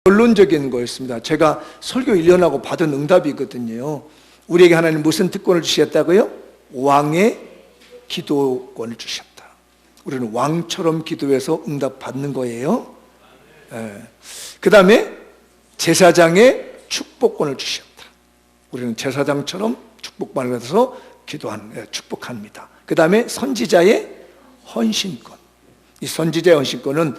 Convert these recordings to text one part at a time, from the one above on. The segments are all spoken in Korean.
결론적인 거였습니다. 제가 설교 1년하고 받은 응답이거든요. 우리에게 하나님 무슨 특권을 주셨다고요? 왕의 기도권을 주셨다. 우리는 왕처럼 기도해서 응답 받는 거예요. 그 다음에 제사장의 축복권을 주셨다. 우리는 제사장처럼 축복받을 받아서 축복합니다. 그 다음에 선지자의 헌신권. 이 선지자의 헌신권은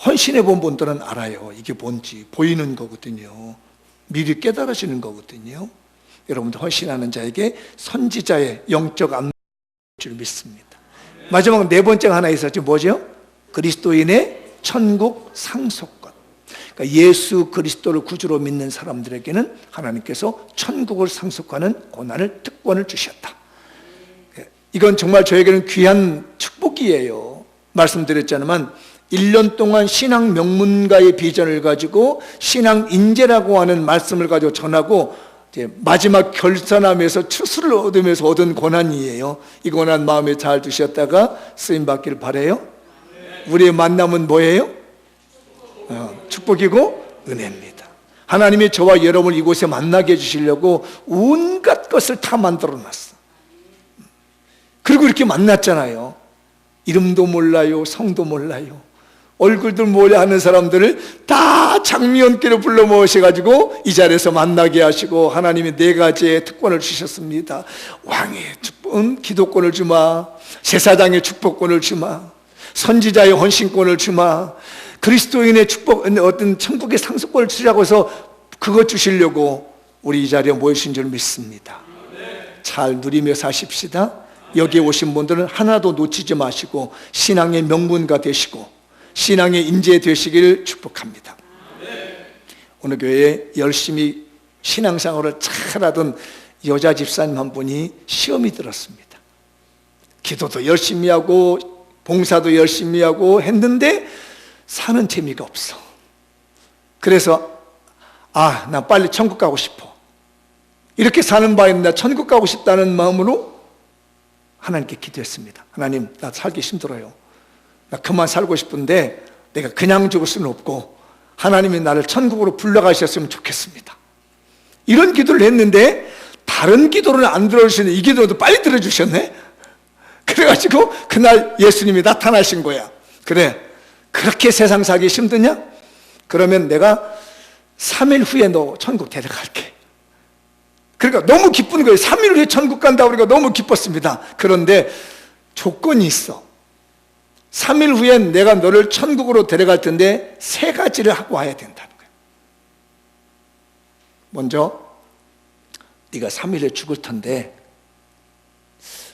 헌신해 본 분들은 알아요. 이게 뭔지 보이는 거거든요. 미리 깨달으시는 거거든요. 여러분들 헌신하는 자에게 선지자의 영적 안목을 줄 믿습니다. 마지막 네 번째가 하나 있었죠. 뭐죠? 그리스도인의 천국 상속권. 그러니까 예수 그리스도를 구주로 믿는 사람들에게는 하나님께서 천국을 상속하는 고난을 특권을 주셨다. 이건 정말 저에게는 귀한 축복이에요. 말씀드렸잖아만 1년 동안 신앙 명문가의 비전을 가지고 신앙 인재라고 하는 말씀을 가지고 전하고 이제 마지막 결산하면서 추수를 얻으면서 얻은 고난이에요. 이 고난 마음에 잘 두셨다가 쓰임 받기를 바라요. 우리의 만남은 뭐예요? 축복이고 은혜입니다. 하나님이 저와 여러분을 이곳에 만나게 해주시려고 온갖 것을 다 만들어 놨어. 그리고 이렇게 만났잖아요. 이름도 몰라요, 성도 몰라요. 얼굴들 몰래 하는 사람들을 다 장미연길로 불러 모으셔가지고 이 자리에서 만나게 하시고 하나님이 네 가지의 특권을 주셨습니다. 왕의 축복은 기도권을 주마, 제사장의 축복권을 주마, 선지자의 헌신권을 주마, 그리스도인의 축복, 어떤 천국의 상속권을 주자고 해서 그것 주시려고 우리 이 자리에 모이신 줄 믿습니다. 잘 누리며 사십시다. 여기에 오신 분들은 하나도 놓치지 마시고 신앙의 명문가 되시고 신앙의 인재 되시기를 축복합니다. 오늘 교회에 열심히 신앙생활을 잘하던 여자 집사님 한 분이 시험이 들었습니다. 기도도 열심히 하고 봉사도 열심히 하고 했는데 사는 재미가 없어. 그래서 나 빨리 천국 가고 싶어. 이렇게 사는 바에는 나 천국 가고 싶다는 마음으로 하나님께 기도했습니다. 하나님, 나 살기 힘들어요. 나 그만 살고 싶은데 내가 그냥 죽을 수는 없고 하나님이 나를 천국으로 불러가셨으면 좋겠습니다. 이런 기도를 했는데 다른 기도를 안 들어주시는 이 기도도 빨리 들어주셨네. 그래가지고 그날 예수님이 나타나신 거야. 그래, 그렇게 세상 살기 힘드냐? 그러면 내가 3일 후에 너 천국 데려갈게. 그러니까 너무 기쁜 거예요. 3일 후에 천국 간다 그러니까 너무 기뻤습니다. 그런데 조건이 있어. 3일 후엔 내가 너를 천국으로 데려갈 텐데 3가지를 하고 와야 된다는 거예요. 먼저 네가 3일에 죽을 텐데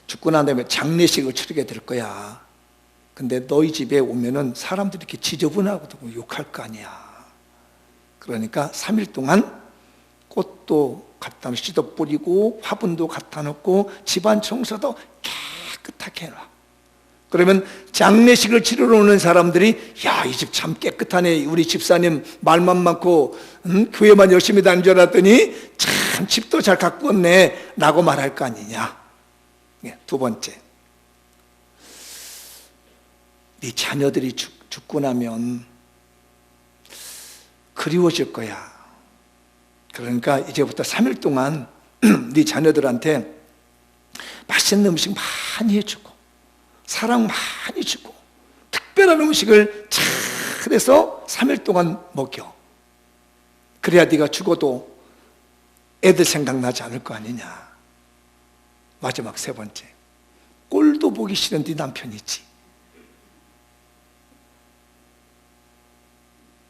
죽고 난 다음에 장례식을 치르게 될 거야. 근데 너희 집에 오면은 사람들이 이렇게 지저분하고 욕할 거 아니야. 그러니까 3일 동안 꽃도 갖다 씻어 뿌리고 화분도 갖다 놓고 집안 청소도 깨끗하게 해놔. 그러면 장례식을 치르러 오는 사람들이 야, 이 집 참 깨끗하네. 우리 집사님 말만 많고 교회만 열심히 다닌 줄 알았더니 참 집도 잘 가꾸었네 라고 말할 거 아니냐. 두 번째, 네 자녀들이 죽고 나면 그리워질 거야. 그러니까 이제부터 3일 동안 네 자녀들한테 맛있는 음식 많이 해주고 사랑 많이 주고 특별한 음식을 잘해서 3일 동안 먹여. 그래야 네가 죽어도 애들 생각나지 않을 거 아니냐. 마지막 3번째, 꼴도 보기 싫은 네 남편이지.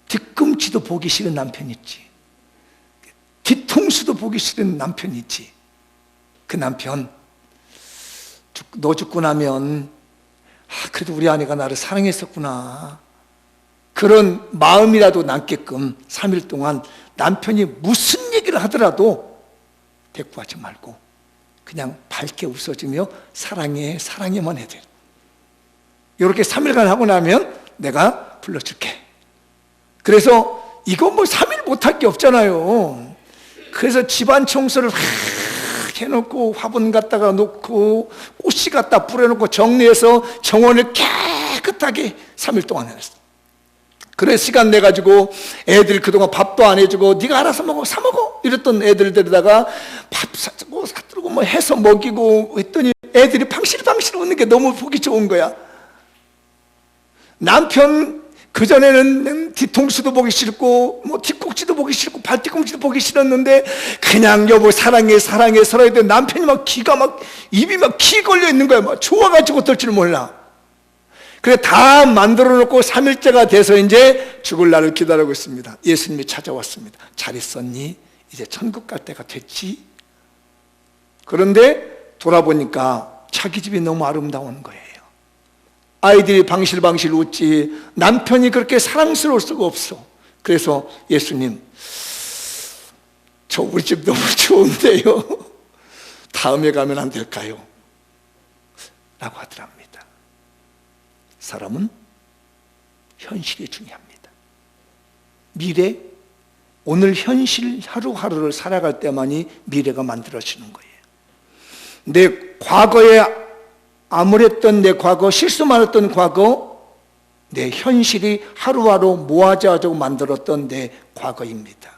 뒤꿈치도 보기 싫은 남편이지. 뒤통수도 보기 싫은 남편이지. 그 남편 너 죽고 나면 그래도 우리 아내가 나를 사랑했었구나. 그런 마음이라도 남게끔 3일 동안 남편이 무슨 얘기를 하더라도 대꾸하지 말고 그냥 밝게 웃어주며 사랑해, 사랑해만 해야 돼. 이렇게 3일간 하고 나면 내가 불러줄게. 그래서 이거 뭐 3일 못할 게 없잖아요. 그래서 집안 청소를 해놓고 화분 갖다가 놓고 꽃씨 갖다 뿌려놓고 정리해서 정원을 깨끗하게 3일 동안 해놨어. 그래 시간 내가지고 애들 그동안 밥도 안 해주고 네가 알아서 먹어, 사 먹어 이랬던 애들 데려다가 밥 사주고 사들고 뭐 해서 먹이고 했더니 애들이 방실방실 웃는 게 너무 보기 좋은 거야. 남편 그전에는 뒤통수도 보기 싫고 뭐 뒤꼭지도 보기 싫고 발뒤꿈치도 보기 싫었는데 그냥 여보 사랑해 사랑해 살아야 돼. 남편이 막 기가 막 입이 막 기 걸려 있는 거야. 막 좋아가지고 어떨 줄 몰라. 그래 다 만들어 놓고 3일째가 돼서 이제 죽을 날을 기다리고 있습니다. 예수님이 찾아왔습니다. 잘 있었니? 이제 천국 갈 때가 됐지? 그런데 돌아보니까 자기 집이 너무 아름다운 거예요. 아이들이 방실방실 웃지 남편이 그렇게 사랑스러울 수가 없어. 그래서 예수님, 저 우리 집 너무 좋은데요, 다음에 가면 안 될까요? 라고 하더랍니다. 사람은 현실이 중요합니다. 미래, 오늘 현실 하루하루를 살아갈 때만이 미래가 만들어지는 거예요. 내 과거에 암울했던 내 과거, 실수 많았던 과거, 내 현실이 하루하루 모아져가지고 만들었던 내 과거입니다.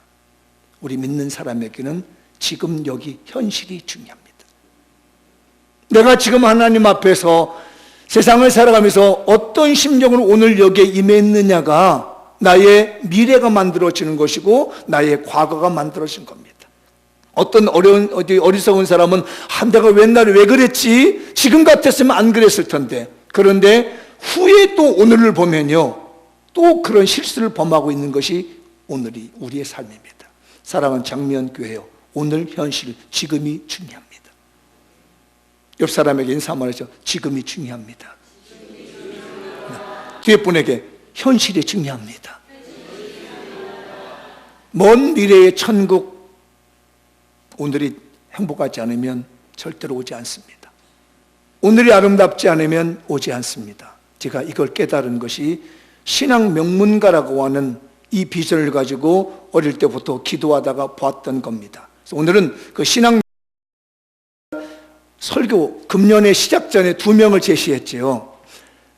우리 믿는 사람에게는 지금 여기 현실이 중요합니다. 내가 지금 하나님 앞에서 세상을 살아가면서 어떤 심정으로 오늘 여기에 임했느냐가 나의 미래가 만들어지는 것이고 나의 과거가 만들어진 겁니다. 어떤 어리석은 사람은 내가 옛날에 왜 그랬지? 지금 같았으면 안 그랬을 텐데. 그런데 후에 또 오늘을 보면요, 또 그런 실수를 범하고 있는 것이 오늘이 우리의 삶입니다. 사랑하는 장미연교회요, 오늘 현실, 지금이 중요합니다. 옆 사람에게 인사 한번 하죠. 지금이 중요합니다. 뒤에 분에게 현실이 중요합니다. 먼 미래의 천국, 오늘이 행복하지 않으면 절대로 오지 않습니다. 오늘이 아름답지 않으면 오지 않습니다. 제가 이걸 깨달은 것이 신앙 명문가라고 하는 이 비전을 가지고 어릴 때부터 기도하다가 보았던 겁니다. 그래서 오늘은 그 신앙 설교 금년의 시작 전에 2명을 제시했지요.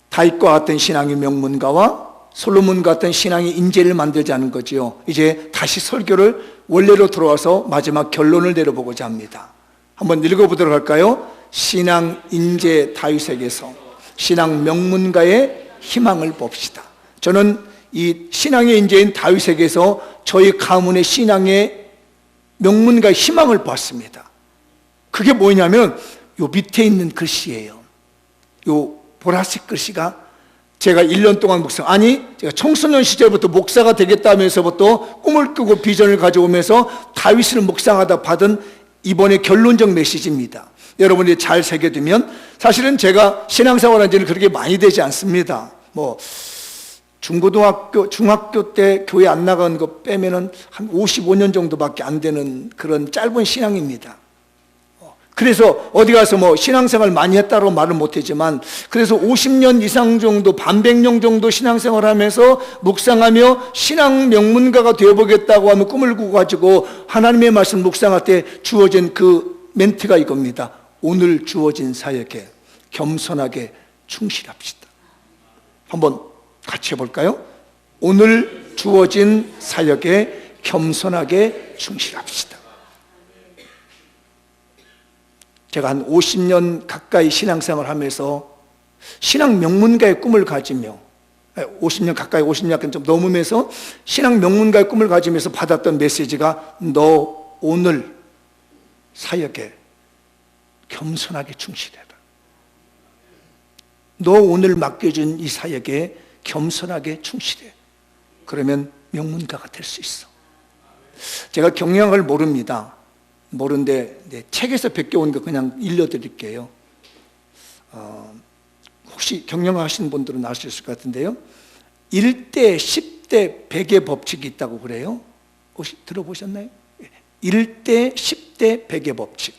다윗과 같은 신앙의 명문가와 솔로몬과 같은 신앙의 인재를 만들자는 거지요. 이제 다시 설교를 원래로 돌아와서 마지막 결론을 내려보고자 합니다. 한번 읽어보도록 할까요? 신앙 인재 다윗에게서 신앙 명문가의 희망을 봅시다. 저는 이 신앙의 인재인 다윗에게서 저희 가문의 신앙의 명문가의 희망을 봤습니다. 그게 뭐냐면 요 밑에 있는 글씨예요. 요 보라색 글씨가 제가 1년 동안 제가 청소년 시절부터 목사가 되겠다면서부터 꿈을 꾸고 비전을 가져오면서 다윗을 묵상하다 받은 이번에 결론적 메시지입니다. 여러분이 잘 새겨두면, 사실은 제가 신앙생활한 지는 그렇게 많이 되지 않습니다. 중고등학교, 중학교 때 교회 안 나간 거 빼면은 한 55년 정도밖에 안 되는 그런 짧은 신앙입니다. 그래서 어디 가서 신앙생활 많이 했다고 말은 못하지만, 그래서 50년 이상 정도, 반백년 정도 신앙생활 하면서 묵상하며 신앙 명문가가 되어보겠다고 하면 꿈을 꾸고 가지고 하나님의 말씀 묵상할 때 주어진 그 멘트가 이겁니다. 오늘 주어진 사역에 겸손하게 충실합시다. 한번 같이 해볼까요? 오늘 주어진 사역에 겸손하게 충실합시다. 제가 한 50년 가까이 신앙생활을 하면서 신앙 명문가의 꿈을 가지며 50년 가까이 50년 좀 넘으면서 신앙 명문가의 꿈을 가지면서 받았던 메시지가 너 오늘 사역에 겸손하게 충실해라. 너 오늘 맡겨진 이 사역에 겸손하게 충실해. 그러면 명문가가 될 수 있어. 제가 경영학을 모르는데 책에서 베껴온 거 그냥 일러드릴게요. 혹시 경영학 하시는 분들은 아실 것 같은데요, 1대 10대 100의 법칙이 있다고 그래요. 혹시 들어보셨나요? 1대 10대 100의 법칙.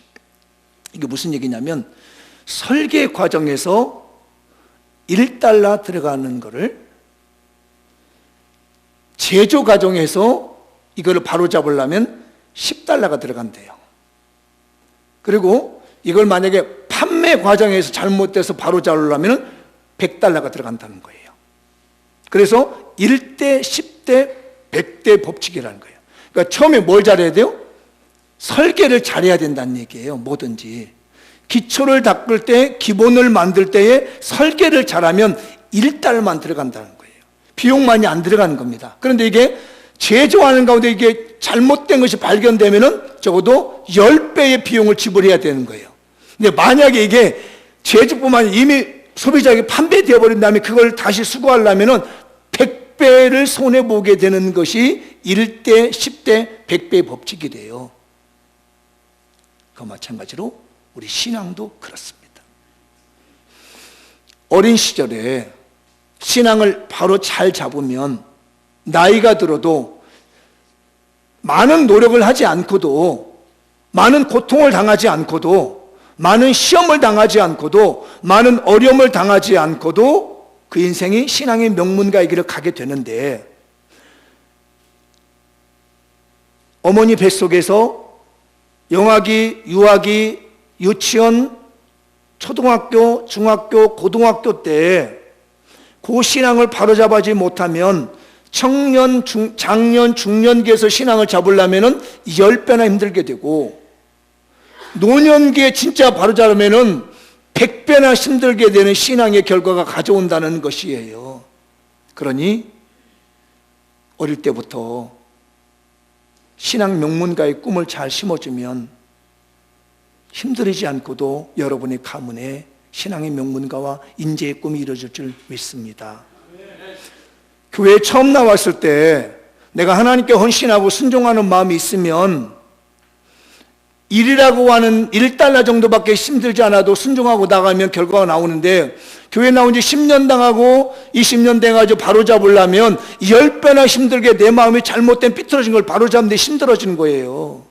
이게 무슨 얘기냐면, 설계 과정에서 1달러 들어가는 거를 제조 과정에서 이거를 바로 잡으려면 10달러가 들어간대요. 그리고 이걸 만약에 판매 과정에서 잘못돼서 바로 잡으려면 100달러가 들어간다는 거예요. 그래서 1대, 10대, 100대 법칙이라는 거예요. 그러니까 처음에 뭘 잘해야 돼요? 설계를 잘해야 된다는 얘기예요. 뭐든지 기초를 닦을 때, 기본을 만들 때에 설계를 잘하면 1달만 들어간다는 거예요. 비용 많이 안 들어가는 겁니다. 그런데 이게 제조하는 가운데 이게 잘못된 것이 발견되면은 적어도 10배의 비용을 지불해야 되는 거예요. 근데 만약에 이게 제조뿐만 아니라 이미 소비자에게 판매되어 버린 다음에 그걸 다시 수거하려면은 100배를 손해보게 되는 것이 1대, 10대, 100배의 법칙이 돼요. 그와 마찬가지로 우리 신앙도 그렇습니다. 어린 시절에 신앙을 바로 잘 잡으면 나이가 들어도 많은 노력을 하지 않고도, 많은 고통을 당하지 않고도, 많은 시험을 당하지 않고도, 많은 어려움을 당하지 않고도 그 인생이 신앙의 명문가의 길을 가게 되는데, 어머니 뱃속에서 영아기, 유아기, 유치원, 초등학교, 중학교, 고등학교 때 그 신앙을 바로잡지 못하면 청년, 장년, 중년기에서 신앙을 잡으려면 10배나 힘들게 되고, 노년기에 진짜 바로잡으면 100배나 힘들게 되는 신앙의 결과가 가져온다는 것이에요. 그러니 어릴 때부터 신앙 명문가의 꿈을 잘 심어주면 힘들이지 않고도 여러분의 가문에 신앙의 명문가와 인재의 꿈이 이루어질 줄 믿습니다. 교회에 처음 나왔을 때 내가 하나님께 헌신하고 순종하는 마음이 있으면 일이라고 하는 1달러 정도밖에 힘들지 않아도 순종하고 나가면 결과가 나오는데, 교회 나온 지 10년 당하고 20년 돼가지고 바로잡으려면 10배나 힘들게 내 마음이 잘못된 삐뚤어진 걸 바로잡는데 힘들어지는 거예요.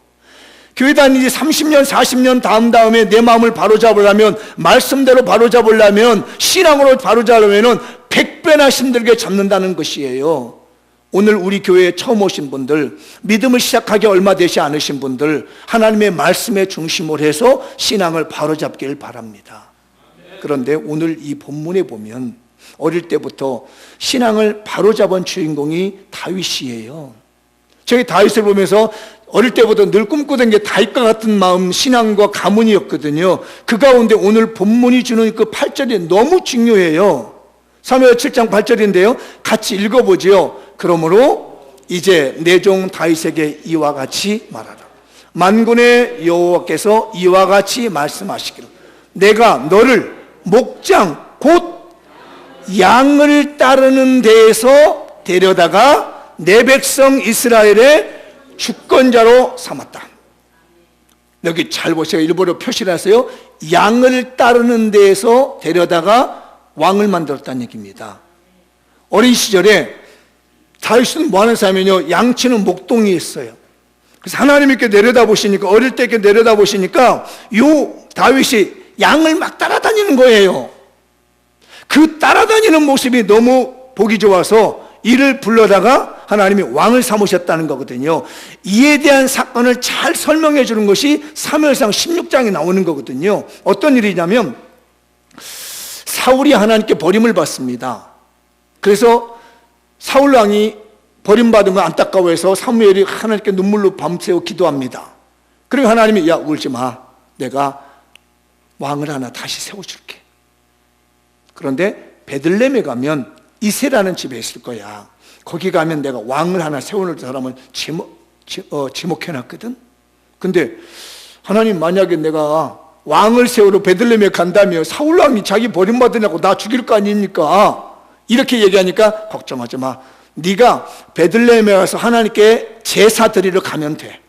교회 다니지 30년, 40년 다음에 내 마음을 바로잡으려면, 말씀대로 바로잡으려면, 신앙으로 바로잡으려면 100배나 힘들게 잡는다는 것이에요. 오늘 우리 교회에 처음 오신 분들, 믿음을 시작하기 얼마 되지 않으신 분들, 하나님의 말씀에 중심을 해서 신앙을 바로잡길 바랍니다. 그런데 오늘 이 본문에 보면 어릴 때부터 신앙을 바로잡은 주인공이 다윗이에요. 저희 다윗을 보면서 어릴 때부터 늘 꿈꾸던 게 다윗과 같은 마음, 신앙과 가문이었거든요. 그 가운데 오늘 본문이 주는 그 8절이 너무 중요해요. 사무엘 7장 8절인데요. 같이 읽어보죠. 그러므로 이제 내 종 다윗에게 이와 같이 말하라. 만군의 여호와께서 이와 같이 말씀하시기를, 내가 너를 목장 곧 양을 따르는 데에서 데려다가 내 백성 이스라엘의 주권자로 삼았다. 여기 잘 보세요. 일부러 표시를 하세요. 양을 따르는 데에서 데려다가 왕을 만들었다는 얘기입니다. 어린 시절에 다윗은 뭐 하는 사람이냐면 양치는 목동이었어요. 그래서 하나님께 내려다보시니까, 어릴 때 이렇게 내려다보시니까 요 다윗이 양을 막 따라다니는 거예요. 그 따라다니는 모습이 너무 보기 좋아서 이를 불러다가 하나님이 왕을 삼으셨다는 거거든요. 이에 대한 사건을 잘 설명해 주는 것이 사무엘상 16장에 나오는 거거든요. 어떤 일이냐면 사울이 하나님께 버림을 받습니다. 그래서 사울 왕이 버림받은 거 안타까워해서 사무엘이 하나님께 눈물로 밤새워 기도합니다. 그리고 하나님이 야 울지 마, 내가 왕을 하나 다시 세워줄게. 그런데 베들레헴에 가면 이새라는 집에 있을 거야. 거기 가면 내가 왕을 하나 세워놓을 사람을 지목해놨거든. 근데 하나님, 만약에 내가 왕을 세우러 베들레헴에 간다면 사울 왕이 자기 버림받으냐고 나 죽일 거 아닙니까? 이렇게 얘기하니까 걱정하지 마. 네가 베들레헴에 가서 하나님께 제사 드리러 가면 돼.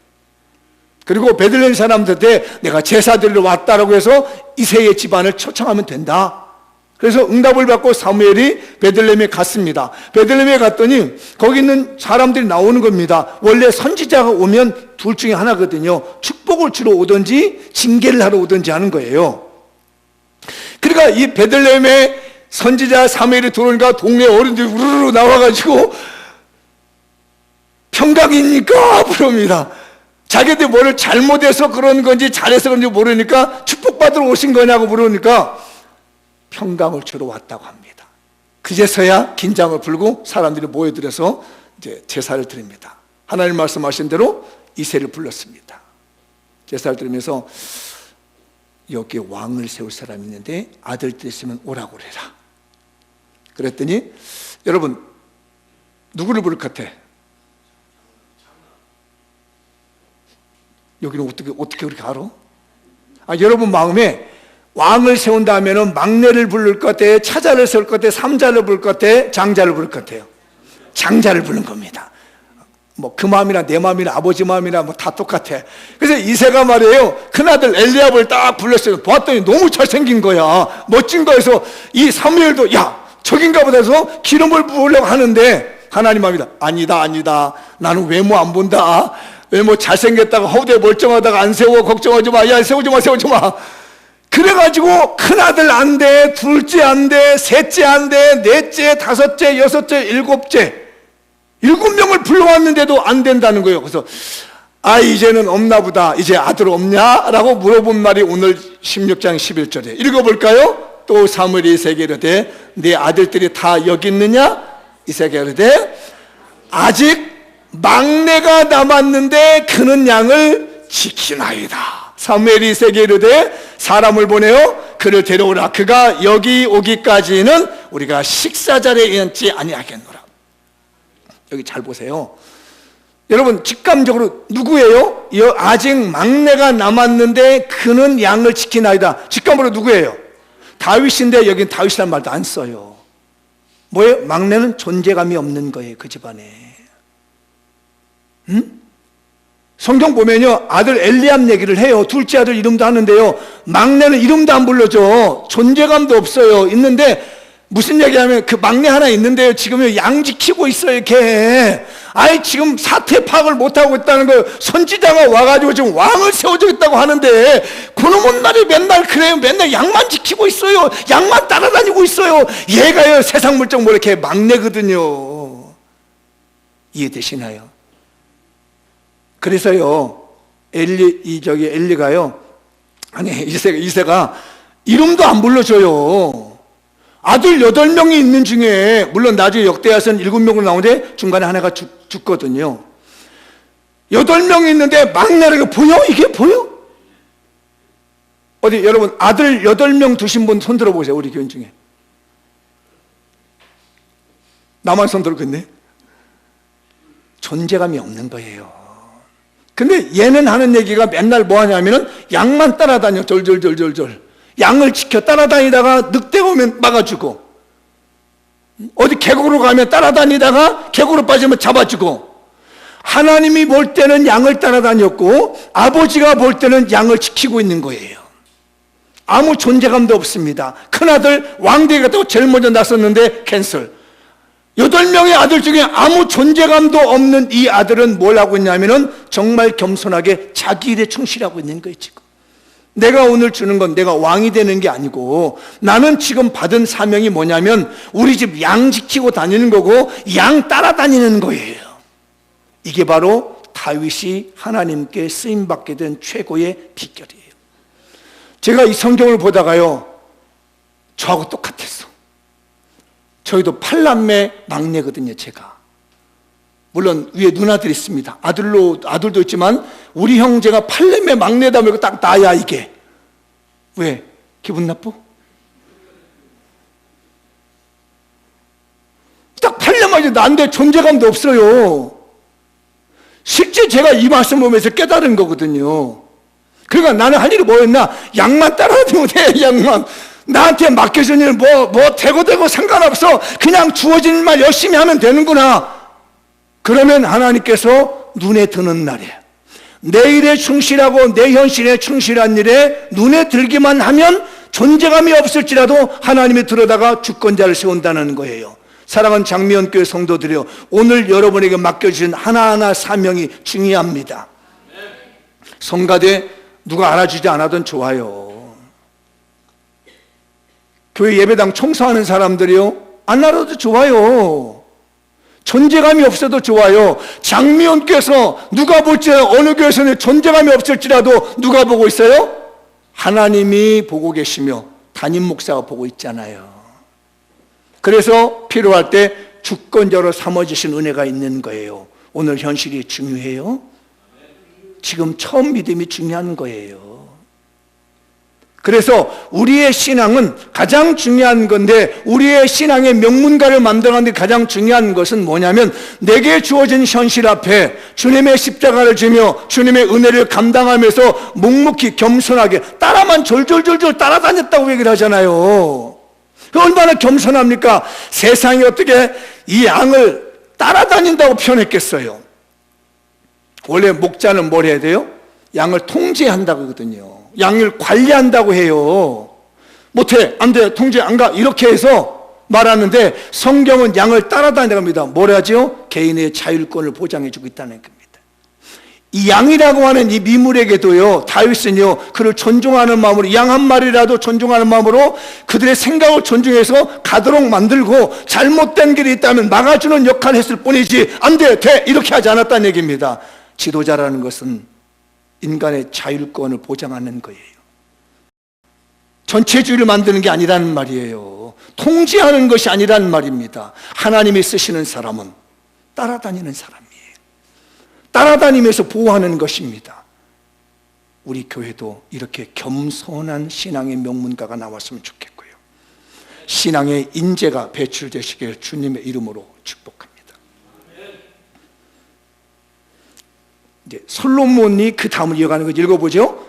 그리고 베들레헴 사람들한테 내가 제사 드리러 왔다라고 해서 이새의 집안을 초청하면 된다. 그래서 응답을 받고 사무엘이 베들레헴에 갔습니다. 베들레헴에 갔더니 거기 있는 사람들이 나오는 겁니다. 원래 선지자가 오면 둘 중에 하나거든요. 축복을 주러 오든지 징계를 하러 오든지 하는 거예요. 그러니까 이 베들레헴에 선지자 사무엘이 들어오니까 동네 어른들이 우르르 나와가지고 평강입니까? 부릅니다. 자기들 뭐를 잘못해서 그런 건지 잘해서 그런지 모르니까 축복받으러 오신 거냐고 물으니까 평강을 주러 왔다고 합니다. 그제서야 긴장을 풀고 사람들이 모여들어서 이제 제사를 드립니다. 하나님 말씀하신 대로 이새를 불렀습니다. 제사를 드리면서 여기에 왕을 세울 사람이 있는데 아들들 있으면 오라고 그래라. 그랬더니 여러분 누구를 부를 것 같아? 여기는 어떻게 그렇게 알아? 여러분 마음에 왕을 세운다 하면은 막내를 부를 것 같아, 차자를 세울 것 같아, 삼자를 부를 것 같아, 장자를 부를 것 같아요. 장자를 부른 겁니다. 뭐 그 마음이나 내 마음이나 아버지 마음이나 뭐 다 똑같아. 그래서 이새가 말이에요, 큰아들 엘리압을 딱 불렀어요. 보았더니 너무 잘생긴 거야, 멋진 거여서 이 사무엘도 야 저긴가 보다 해서 기름을 부으려고 하는데 하나님 마음이다. 아니다 나는 외모 안 본다. 외모 잘생겼다가 허우대 멀쩡하다가 안 세워, 걱정하지 마. 야 세우지 마. 그래가지고 큰아들 안 돼, 둘째 안 돼, 셋째 안 돼, 넷째, 다섯째, 여섯째, 일곱째 7명을 불러왔는데도 안 된다는 거예요. 그래서 이제는 없나 보다, 이제 아들 없냐? 라고 물어본 말이 오늘 16장 11절에 읽어볼까요? 또 사무엘이 이새에게 이르되 네 아들들이 다 여기 있느냐? 이새에게 이르되 아직 막내가 남았는데 그는 양을 지키나이다. 사무엘이 이새에게 이르되 사람을 보내어 그를 데려오라. 그가 여기 오기까지는 우리가 식사 자리에 앉지 아니하겠노라. 여기 잘 보세요. 여러분 직감적으로 누구예요? 아직 막내가 남았는데 그는 양을 지키나이다. 직감으로 누구예요? 다윗인데 여긴 다윗이라는 말도 안 써요. 뭐예요? 막내는 존재감이 없는 거예요, 그 집안에. 성경 보면요, 아들 엘리압 얘기를 해요. 둘째 아들 이름도 하는데요, 막내는 이름도 안 불러줘. 존재감도 없어요. 있는데 무슨 얘기하면 그 막내 하나 있는데요, 지금 양 지키고 있어요, 이렇게. 지금 사태 파악을 못하고 있다는 거예요. 선지자가 와가지고 지금 왕을 세워주겠다고 하는데 그놈은 말이 맨날 그래요. 맨날 양만 지키고 있어요. 양만 따라다니고 있어요. 얘가요, 세상 물정 뭐 이렇게 막내거든요. 이해되시나요? 그래서요, 엘리가요, 이새가 이름도 안 불러줘요. 아들 8명이 있는 중에, 물론 나중에 역대하서는 7명으로 나오는데 중간에 하나가 죽거든요. 8명이 있는데 막내라고 보여? 이게 보여? 어디 여러분 아들 8명 두신 분 손 들어보세요. 우리 교인 중에. 나만 손 들었겠네. 존재감이 없는 거예요. 근데 얘는 하는 얘기가 맨날 뭐 하냐면은 양만 따라다녀. 졸졸졸졸졸. 양을 지켜 따라다니다가 늑대 오면 막아주고, 어디 계곡으로 가면 따라다니다가 계곡으로 빠지면 잡아주고, 하나님이 볼 때는 양을 따라다녔고 아버지가 볼 때는 양을 지키고 있는 거예요. 아무 존재감도 없습니다. 큰아들 왕되겠다고 제일 먼저 나섰는데 캔슬. 8명의 아들 중에 아무 존재감도 없는 이 아들은 뭘 하고 있냐면은 정말 겸손하게 자기 일에 충실하고 있는 거예요. 지금 내가 오늘 주는 건 내가 왕이 되는 게 아니고, 나는 지금 받은 사명이 뭐냐면 우리 집 양 지키고 다니는 거고 양 따라다니는 거예요. 이게 바로 다윗이 하나님께 쓰임받게 된 최고의 비결이에요. 제가 이 성경을 보다가요, 저하고 똑같았어. 저희도 8남매 막내거든요. 제가 물론 위에 누나들이 있습니다. 아들도 있지만 우리 형제가 8남매 막내다 말고 딱 나야. 이게 왜? 기분 나빠? 딱 8남매 나인데 존재감도 없어요. 실제 제가 이 말씀 보면서 깨달은 거거든요. 그러니까 나는 할 일이 뭐였나? 양만 따라다니면 돼. 양만 나한테 맡겨진 일 뭐 되고 상관없어. 그냥 주어진 말 열심히 하면 되는구나. 그러면 하나님께서 눈에 드는 날에, 내 일에 충실하고 내 현실에 충실한 일에 눈에 들기만 하면 존재감이 없을지라도 하나님이 들어다가 주권자를 세운다는 거예요. 사랑하는 장미연교회 성도들이요, 오늘 여러분에게 맡겨주신 하나하나 사명이 중요합니다. 성가대 누가 알아주지 않아도 좋아요. 교회 예배당 청소하는 사람들이요, 안 알아도 좋아요. 존재감이 없어도 좋아요. 장미연께서 누가 볼지, 어느 교회에서는 존재감이 없을지라도 누가 보고 있어요? 하나님이 보고 계시며 담임 목사가 보고 있잖아요. 그래서 필요할 때 주권자로 삼아주신 은혜가 있는 거예요. 오늘 현실이 중요해요. 지금 처음 믿음이 중요한 거예요. 그래서 우리의 신앙은 가장 중요한 건데, 우리의 신앙의 명문가를 만들어가는 데 가장 중요한 것은 뭐냐면, 내게 주어진 현실 앞에 주님의 십자가를 지며 주님의 은혜를 감당하면서 묵묵히 겸손하게 따라만 졸졸졸졸 따라다녔다고 얘기를 하잖아요. 얼마나 겸손합니까? 세상이 어떻게 이 양을 따라다닌다고 표현했겠어요? 원래 목자는 뭘 해야 돼요? 양을 통제한다고 하거든요. 양을 관리한다고 해요. 못해, 안 돼, 통제 안 가, 이렇게 해서 말하는데, 성경은 양을 따라다닌다고 합니다. 뭘 하죠? 개인의 자율권을 보장해주고 있다는 겁니다. 이 양이라고 하는 이 미물에게도요, 다윗은요, 그를 존중하는 마음으로, 양 한 마리라도 존중하는 마음으로 그들의 생각을 존중해서 가도록 만들고, 잘못된 길이 있다면 막아주는 역할을 했을 뿐이지, 안 돼, 돼, 이렇게 하지 않았다는 얘기입니다. 지도자라는 것은 인간의 자율권을 보장하는 거예요. 전체주의를 만드는 게 아니라는 말이에요. 통제하는 것이 아니라는 말입니다. 하나님이 쓰시는 사람은 따라다니는 사람이에요. 따라다니면서 보호하는 것입니다. 우리 교회도 이렇게 겸손한 신앙의 명문가가 나왔으면 좋겠고요. 신앙의 인재가 배출되시길 주님의 이름으로 축복합니다. 이제 솔로몬이 그 다음을 이어가는 걸 읽어보죠.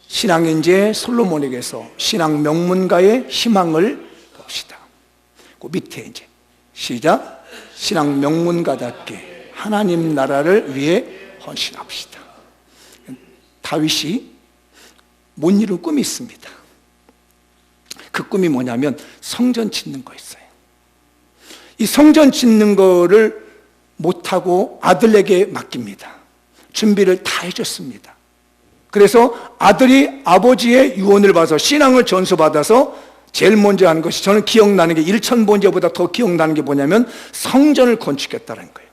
신앙 인재 솔로몬에게서 신앙 명문가의 희망을 봅시다. 그 밑에 이제 시작. 신앙 명문가답게 하나님 나라를 위해 헌신합시다. 다윗이 못 이룬 꿈이 있습니다. 그 꿈이 뭐냐면 성전 짓는 거였어요. 이 성전 짓는 거를 못하고 아들에게 맡깁니다. 준비를 다 해줬습니다. 그래서 아들이 아버지의 유언을 받아서 신앙을 전수받아서 제일 먼저 한 것이, 저는 기억나는 게 1000번째보다 더 기억나는 게 뭐냐면 성전을 건축했다는 거예요.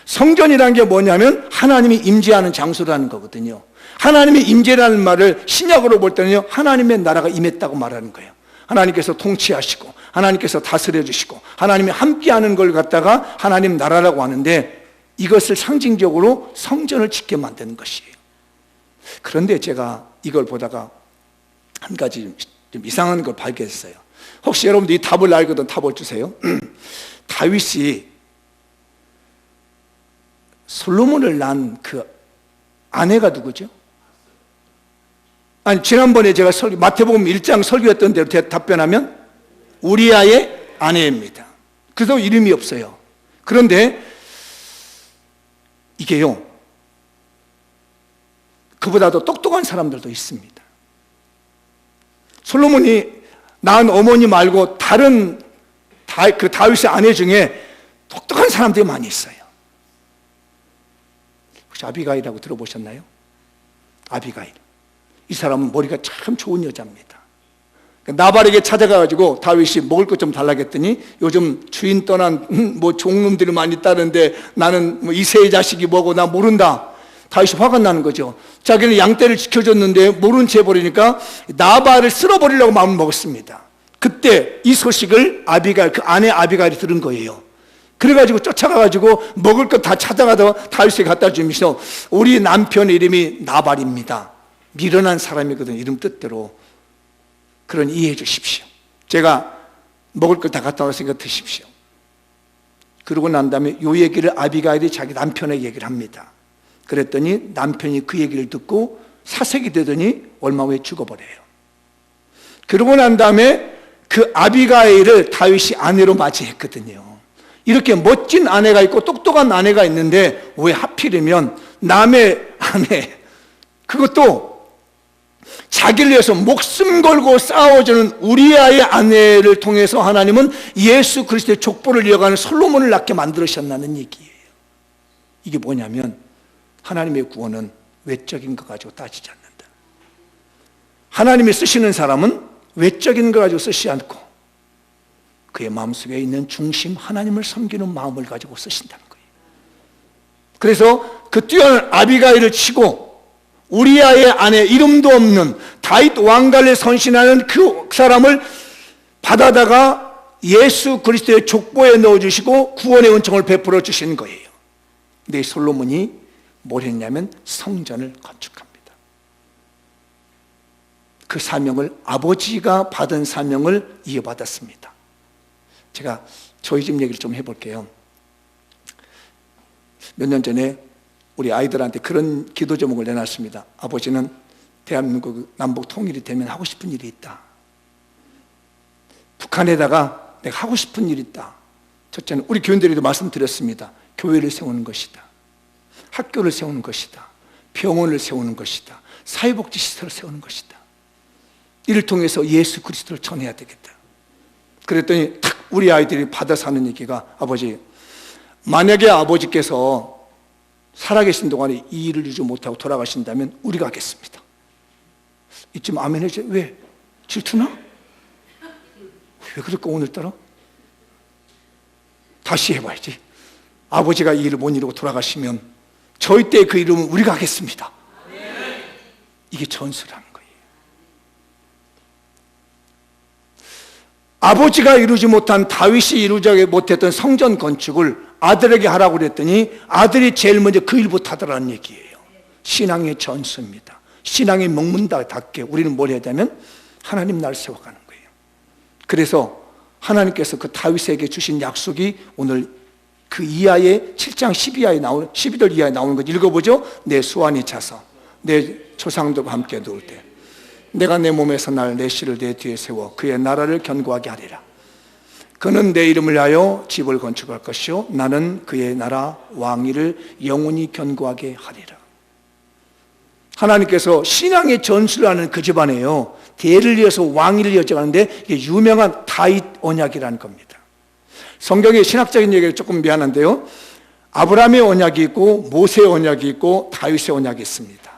성전이라는 게 뭐냐면 하나님이 임재하는 장소라는 거거든요. 하나님이 임재라는 말을 신약으로 볼 때는요, 하나님의 나라가 임했다고 말하는 거예요. 하나님께서 통치하시고 하나님께서 다스려 주시고 하나님이 함께하는 걸 갖다가 하나님 나라라고 하는데, 이것을 상징적으로 성전을 짓게 만드는 것이에요. 그런데 제가 이걸 보다가 한 가지 좀 이상한 걸 발견했어요. 혹시 여러분들 이 답을 알거든 답을 주세요. 다윗이 솔로몬을 낳은 그 아내가 누구죠? 아니, 지난번에 제가 마태복음 1장 설교했던 대로 답변하면 우리아의 아내입니다. 그래서 이름이 없어요. 그런데 이게요, 그보다도 똑똑한 사람들도 있습니다. 솔로몬이 낳은 어머니 말고 다른 그 다윗의 아내 중에 똑똑한 사람들이 많이 있어요. 혹시 아비가일이라고 들어보셨나요? 아비가일. 이 사람은 머리가 참 좋은 여자입니다. 나발에게 찾아가가지고 다윗이 먹을 것 좀 달라고 했더니, 요즘 주인 떠난 뭐 종놈들이 많이 있다는데 나는 뭐 이세의 자식이 뭐고 나 모른다. 다윗이 화가 나는 거죠. 자기는 양떼를 지켜줬는데 모른 채 해버리니까 나발을 쓸어버리려고 마음을 먹었습니다. 그때 이 소식을 아비가일, 그 아내 아비가일이 들은 거예요. 그래가지고 쫓아가가지고 먹을 것 다 찾아가서 다윗에게 갖다 주면서, 우리 남편의 이름이 나발입니다. 미련한 사람이거든, 이름 뜻대로. 그러니 이해해 주십시오. 제가 먹을 걸 다 갖다 놨으니까 드십시오. 그러고 난 다음에 이 얘기를 아비가일이 자기 남편에게 얘기를 합니다. 그랬더니 남편이 그 얘기를 듣고 사색이 되더니 얼마 후에 죽어버려요. 그러고 난 다음에 그 아비가일을 다윗이 아내로 맞이했거든요. 이렇게 멋진 아내가 있고 똑똑한 아내가 있는데 왜 하필이면 남의 아내, 그것도 자기를 위해서 목숨 걸고 싸워주는 우리아의 아내를 통해서 하나님은 예수 그리스도의 족보를 이어가는 솔로몬을 낳게 만들으셨다는 얘기예요. 이게 뭐냐면 하나님의 구원은 외적인 거 가지고 따지지 않는다. 하나님이 쓰시는 사람은 외적인 거 가지고 쓰시지 않고 그의 마음속에 있는 중심, 하나님을 섬기는 마음을 가지고 쓰신다는 거예요. 그래서 그 뛰어난 아비가일을 치고 우리아의 아내, 이름도 없는 다윗 왕갈래 선신하는 그 사람을 받아다가 예수 그리스도의 족보에 넣어주시고 구원의 은총을 베풀어 주신 거예요. 근데 솔로몬이 뭘 했냐면 성전을 건축합니다. 그 사명을, 아버지가 받은 사명을 이어받았습니다. 제가 저희 집 얘기를 좀 해볼게요. 몇 년 전에 우리 아이들한테 그런 기도 제목을 내놨습니다. 아버지는 대한민국 남북 통일이 되면 하고 싶은 일이 있다. 북한에다가 내가 하고 싶은 일이 있다. 첫째는 우리 교인들에도 말씀드렸습니다. 교회를 세우는 것이다. 학교를 세우는 것이다. 병원을 세우는 것이다. 사회복지시설을 세우는 것이다. 이를 통해서 예수 그리스도를 전해야 되겠다. 그랬더니 탁 우리 아이들이 받아서 하는 얘기가, 아버지, 만약에 아버지께서 살아계신 동안에 이 일을 이루지 못하고 돌아가신다면 우리가 하겠습니다. 이쯤 아멘 해줘. 왜? 질투나? 왜 그럴까 오늘따라? 다시 해봐야지. 아버지가 이 일을 못 이루고 돌아가시면 저희 때 그 이름은 우리가 하겠습니다. 이게 전수라는 거예요. 아버지가 이루지 못한, 다윗이 이루지 못했던 성전 건축을 아들에게 하라고 그랬더니 아들이 제일 먼저 그 일부터 하더라는 얘기예요. 신앙의 전수입니다. 신앙의 먹문다답게 우리는 뭘 해야 되면 하나님 날 세워가는 거예요. 그래서 하나님께서 그 다윗에게 주신 약속이 오늘 그 이하의 7장 12절 이하에 나오는 거 읽어보죠. 내 수완이 차서 내 조상들과 함께 누울 때 내가 내 몸에서 날 내 씨를 내 뒤에 세워 그의 나라를 견고하게 하리라. 그는 내 이름을 위하여 집을 건축할 것이요 나는 그의 나라 왕위를 영원히 견고하게 하리라. 하나님께서 신앙의 전수를 하는 그 집안에요, 대를 이어서 왕위를 이어져가는데 이게 유명한 다윗 언약이라는 겁니다. 성경에 신학적인 얘기가 조금 미안한데요, 아브라함의 언약이 있고 모세의 언약이 있고 다윗의 언약이 있습니다.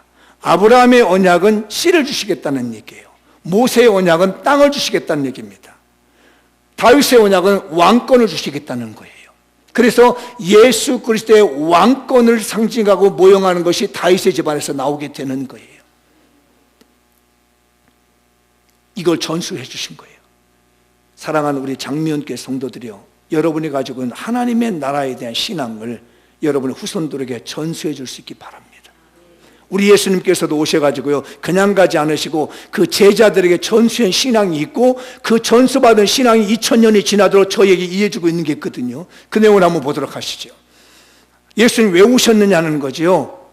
아브라함의 언약은 씨를 주시겠다는 얘기예요. 모세의 언약은 땅을 주시겠다는 얘기입니다. 다윗의 언약은 왕권을 주시겠다는 거예요. 그래서 예수 그리스도의 왕권을 상징하고 모형하는 것이 다윗의 집안에서 나오게 되는 거예요. 이걸 전수해 주신 거예요. 사랑하는 우리 장미연교회 성도들이요, 여러분이 가지고 있는 하나님의 나라에 대한 신앙을 여러분의 후손들에게 전수해 줄 수 있기 바랍니다. 우리 예수님께서도 오셔가지고요, 그냥 가지 않으시고 그 제자들에게 전수한 신앙이 있고 그 전수받은 신앙이 2000년이 지나도록 저에게 이어지고 있는 게 있거든요. 그 내용을 한번 보도록 하시죠. 예수님 왜 오셨느냐는 거죠.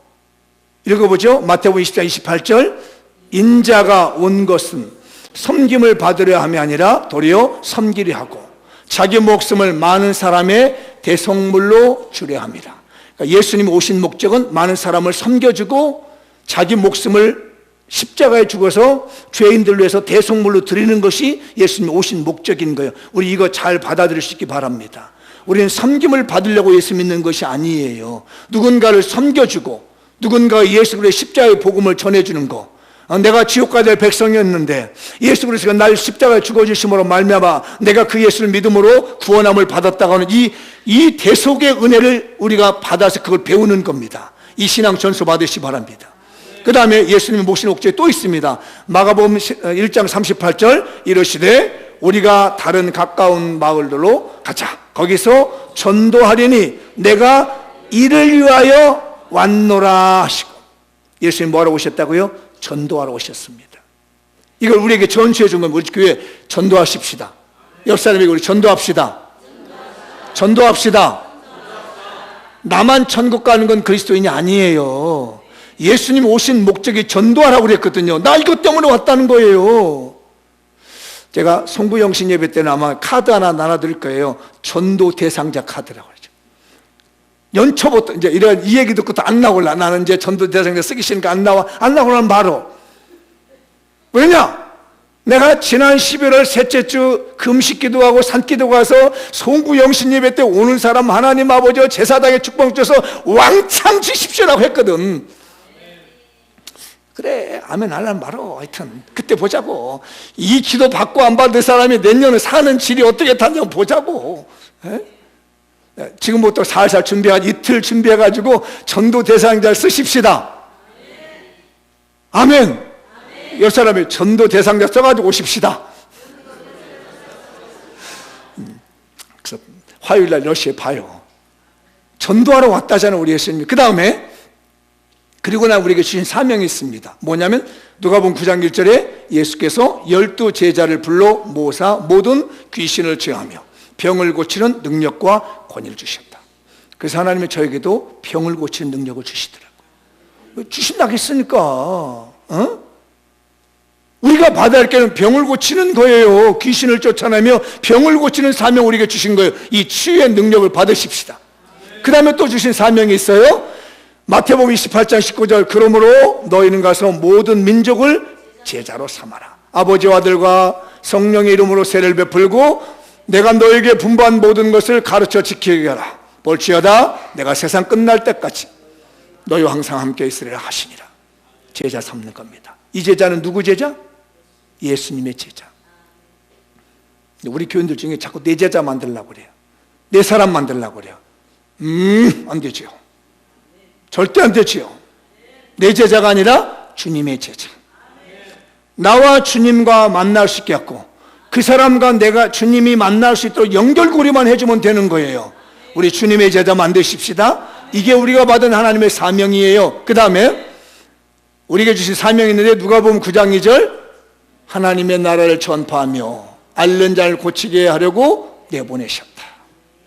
읽어보죠. 마태복음 20장 28절, 인자가 온 것은 섬김을 받으려 함이 아니라 도리어 섬기려 하고 자기 목숨을 많은 사람의 대속물로 주려 함이라. 그러니까 예수님이 오신 목적은 많은 사람을 섬겨주고 자기 목숨을 십자가에 죽어서 죄인들을 위해서 대속물로 드리는 것이 예수님이 오신 목적인 거예요. 우리 이거 잘 받아들일 수 있기 바랍니다. 우리는 섬김을 받으려고 예수 믿는 것이 아니에요. 누군가를 섬겨주고 누군가가 예수 그리스도의 십자가의 복음을 전해주는 거. 내가 지옥 가야 될 백성이었는데 예수 그리스도가 날 십자가에 죽어주심으로 말미암아 내가 그 예수를 믿음으로 구원함을 받았다고 하는 이 대속의 은혜를 우리가 받아서 그걸 배우는 겁니다. 이 신앙 전수 받으시기 바랍니다. 그 다음에 예수님이 모신 목적이 또 있습니다. 마가복음 1장 38절, 이르시되 우리가 다른 가까운 마을들로 가자. 거기서 전도하리니 내가 이를 위하여 왔노라 하시고, 예수님 뭐하러 오셨다고요? 전도하러 오셨습니다. 이걸 우리에게 전수해 준 건 우리 교회 전도하십시다. 옆 사람에게 우리 전도합시다. 전도합시다. 나만 천국 가는 건 그리스도인이 아니에요. 예수님 오신 목적이 전도하라고 그랬거든요. 나 이것 때문에 왔다는 거예요. 제가 송구영신 예배 때는 아마 카드 하나 나눠드릴 거예요. 전도 대상자 카드라고 그러죠. 연초부터 이제 이런 이 얘기 듣고 또 안 나올라. 나는 이제 전도 대상자 쓰기 싫으니까 안 나오면 바로. 왜냐? 내가 지난 11월 셋째 주 금식 기도하고 산기도 가서 송구영신 예배 때 오는 사람 하나님 아버지 제사당에 축복 주셔서 왕창 주십시오라고 했거든. 그래, 아멘 하려면 말어. 하여튼 그때 보자고. 이 기도 받고 안 받을 사람이 내년에 사는 질이 어떻게 타냐고 보자고. 에? 지금부터 살살 이틀 준비해가지고 전도 대상자를 쓰십시다. 아멘. 옆 사람이 전도 대상자 써가지고 오십시다. 화요일날 러시에 봐요. 전도하러 왔다잖아요, 우리 예수님이. 그 다음에 그리고 나 우리에게 주신 사명이 있습니다. 뭐냐면 누가복음 9장 1절에 예수께서 12 제자를 불러 모사 모든 귀신을 제어하며 병을 고치는 능력과 권위를 주셨다. 그래서 하나님이 저에게도 병을 고치는 능력을 주시더라고요. 주신다고 했으니까 우리가 받아야 할 게 병을 고치는 거예요. 귀신을 쫓아내며 병을 고치는 사명 우리에게 주신 거예요. 이 치유의 능력을 받으십시다. 그 다음에 또 주신 사명이 있어요. 마태복음 28장 19절 그러므로 너희는 가서 모든 민족을 제자로 삼아라. 아버지와 아들과 성령의 이름으로 세례를 베풀고 내가 너에게 분부한 모든 것을 가르쳐 지키게 하라. 볼지어다 내가 세상 끝날 때까지 너희와 항상 함께 있으리라 하시니라. 제자 삼는 겁니다. 이 제자는 누구 제자? 예수님의 제자. 우리 교인들 중에 자꾸 내 제자 만들려고 그래요. 내 사람 만들려고 그래요. 안 되지요. 절대 안 되지요. 내 제자가 아니라 주님의 제자. 나와 주님과 만날 수 있게 하고 그 사람과 내가 주님이 만날 수 있도록 연결고리만 해주면 되는 거예요. 우리 주님의 제자 만드십시다. 이게 우리가 받은 하나님의 사명이에요. 그 다음에 우리에게 주신 사명이 있는데 누가복음 9장 2절 하나님의 나라를 전파하며 앓는 자를 고치게 하려고 내보내셨다.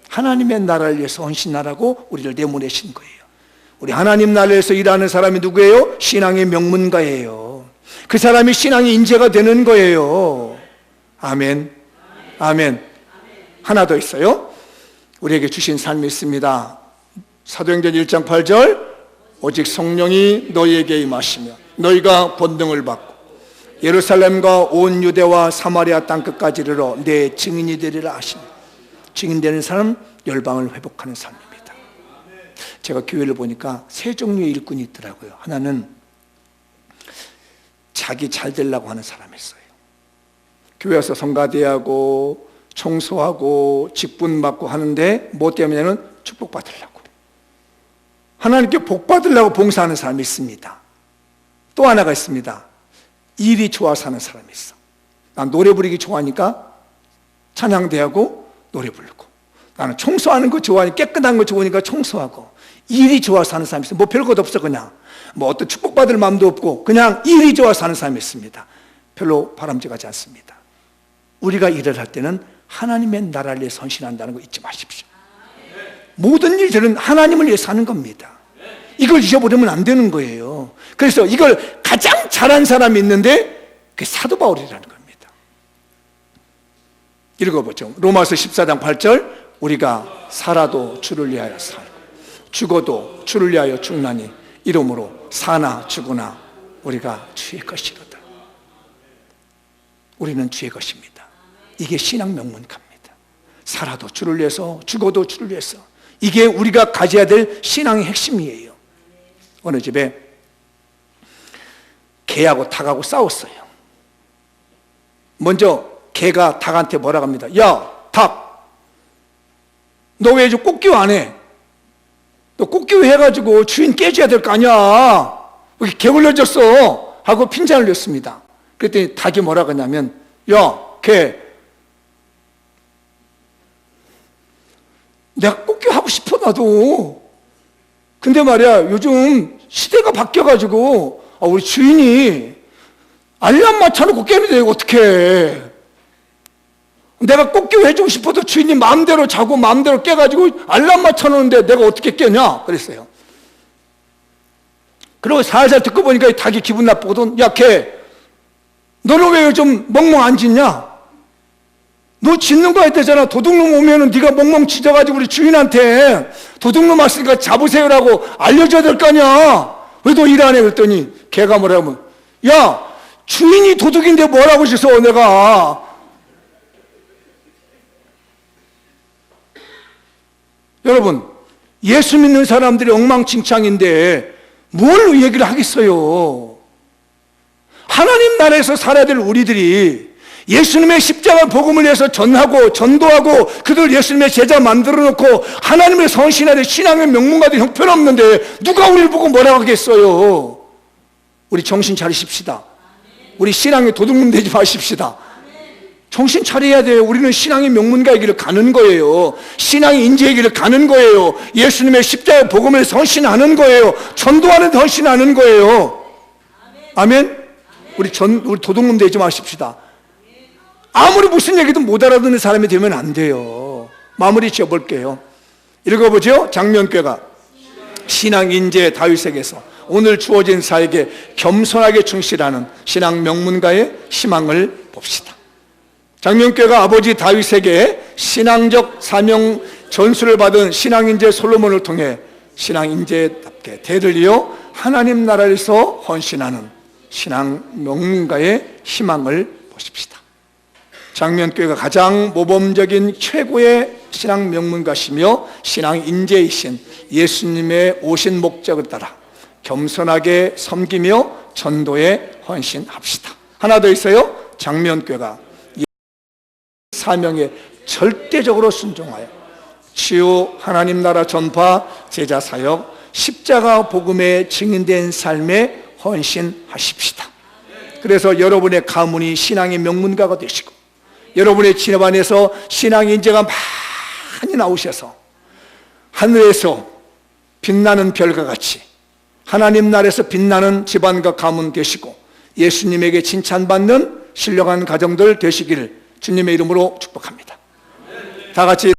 하나님의 나라를 위해서 헌신하라고 우리를 내보내신 거예요. 우리 하나님 나라에서 일하는 사람이 누구예요? 신앙의 명문가예요. 그 사람이 신앙의 인재가 되는 거예요. 아멘. 아멘. 하나 더 있어요. 우리에게 주신 삶이 있습니다. 사도행전 1장 8절 오직 성령이 너희에게 임하시며 너희가 권능을 받고 예루살렘과 온 유대와 사마리아 땅끝까지 이르러 내 증인이 되리라 하시니 증인되는 사람 열방을 회복하는 삶입니다. 제가 교회를 보니까 세 종류의 일꾼이 있더라고요. 하나는 자기 잘 되려고 하는 사람이 있어요. 교회 와서 성가대하고 청소하고 직분 받고 하는데 뭐 때문에는 축복받으려고 하나님께 복 받으려고 봉사하는 사람이 있습니다. 또 하나가 있습니다. 일이 좋아서 하는 사람이 있어. 난 노래 부르기 좋아하니까 찬양대하고 노래 부르고 나는 청소하는 거 좋아하니까 깨끗한 거 좋으니까 청소하고 일이 좋아서 하는 사람이 있어. 뭐 별것 없어. 그냥 뭐 어떤 축복받을 마음도 없고 그냥 일이 좋아서 하는 사람이 있습니다. 별로 바람직하지 않습니다. 우리가 일을 할 때는 하나님의 나라를 위해 헌신한다는 거 잊지 마십시오. 모든 일들은 하나님을 위해서 하는 겁니다. 이걸 잊어버리면 안 되는 거예요. 그래서 이걸 가장 잘한 사람이 있는데 그게 사도 바울이라는 겁니다. 읽어보죠. 로마서 14장 8절 우리가 살아도 주를 위하여 살고 죽어도 주를 위하여 죽나니 이러므로 사나 죽으나 우리가 주의 것이로다. 우리는 주의 것입니다. 이게 신앙 명문가입니다. 살아도 주를 위해서 죽어도 주를 위해서 이게 우리가 가져야 될 신앙의 핵심이에요. 어느 집에 개하고 닭하고 싸웠어요. 먼저 개가 닭한테 뭐라고 합니다. 야, 닭, 너 왜 꽃기호 안 해? 너 꽃기호 해가지고 주인 깨줘야 될 거 아니야. 왜 개 걸려졌어? 하고 핀잔을 냈습니다. 그랬더니 닭이 뭐라고 하냐면 야, 개, 내가 꽃기호 하고 싶어 나도. 근데 말이야 요즘 시대가 바뀌어가지고 우리 주인이 알람 맞춰놓고 깨는데 어떡해. 내가 꽃기호 해주고 싶어도 주인이 마음대로 자고 마음대로 깨가지고 알람 맞춰놓는데 내가 어떻게 깨냐 그랬어요. 그리고 살살 듣고 보니까 닭이 기분 나쁘거든. 야, 걔 너는 왜 요즘 멍멍 안 짖냐? 너 짖는 거 했대잖아. 도둑놈 오면은 네가 멍멍 짖어가지고 우리 주인한테 도둑놈 왔으니까 잡으세요라고 알려줘야 될 거 아니야. 왜 너 일 안 해? 그랬더니 걔가 뭐라고 하면 야, 주인이 도둑인데 뭐라고 짖어 내가. 여러분, 예수 믿는 사람들이 엉망진창인데 뭘 얘기를 하겠어요. 하나님 나라에서 살아야 될 우리들이 예수님의 십자가 복음을 위해서 전하고 전도하고 그들 예수님의 제자 만들어 놓고 하나님의 선신하되 신앙의 명문가들 형편없는데 누가 우리를 보고 뭐라고 하겠어요. 우리 정신 차리십시다. 우리 신앙의 도둑놈 되지 마십시다. 정신 차려야 돼요. 우리는 신앙의 명문가의 길을 가는 거예요. 신앙의 인재의 길을 가는 거예요. 예수님의 십자가의 복음을 헌신하는 거예요. 전도하는 헌신하는 거예요. 아멘. 우리 도둑놈 되지 마십시다. 아무리 무슨 얘기도 못 알아듣는 사람이 되면 안 돼요. 마무리 지어볼게요. 읽어보죠. 장면교회가 신앙 인재 다윗에게서 오늘 주어진 사에게 겸손하게 충실하는 신앙 명문가의 희망을 봅시다. 장면교회가 아버지 다윗에게 신앙적 사명 전수를 받은 신앙 인재 솔로몬을 통해 신앙 인재답게 대를 이어 하나님 나라에서 헌신하는 신앙 명문가의 희망을 보십시다. 장면교회가 가장 모범적인 최고의 신앙 명문가시며 신앙 인재이신 예수님의 오신 목적을 따라 겸손하게 섬기며 전도에 헌신합시다. 하나 더 있어요. 장면교회가 사명에 절대적으로 순종하여 치유 하나님 나라 전파 제자 사역 십자가 복음에 증인된 삶에 헌신하십시다. 그래서 여러분의 가문이 신앙의 명문가가 되시고 여러분의 집안에서 신앙 인재가 많이 나오셔서 하늘에서 빛나는 별과 같이 하나님 나라에서 빛나는 집안과 가문 되시고 예수님에게 칭찬받는 신령한 가정들 되시기를 주님의 이름으로 축복합니다. 다 같이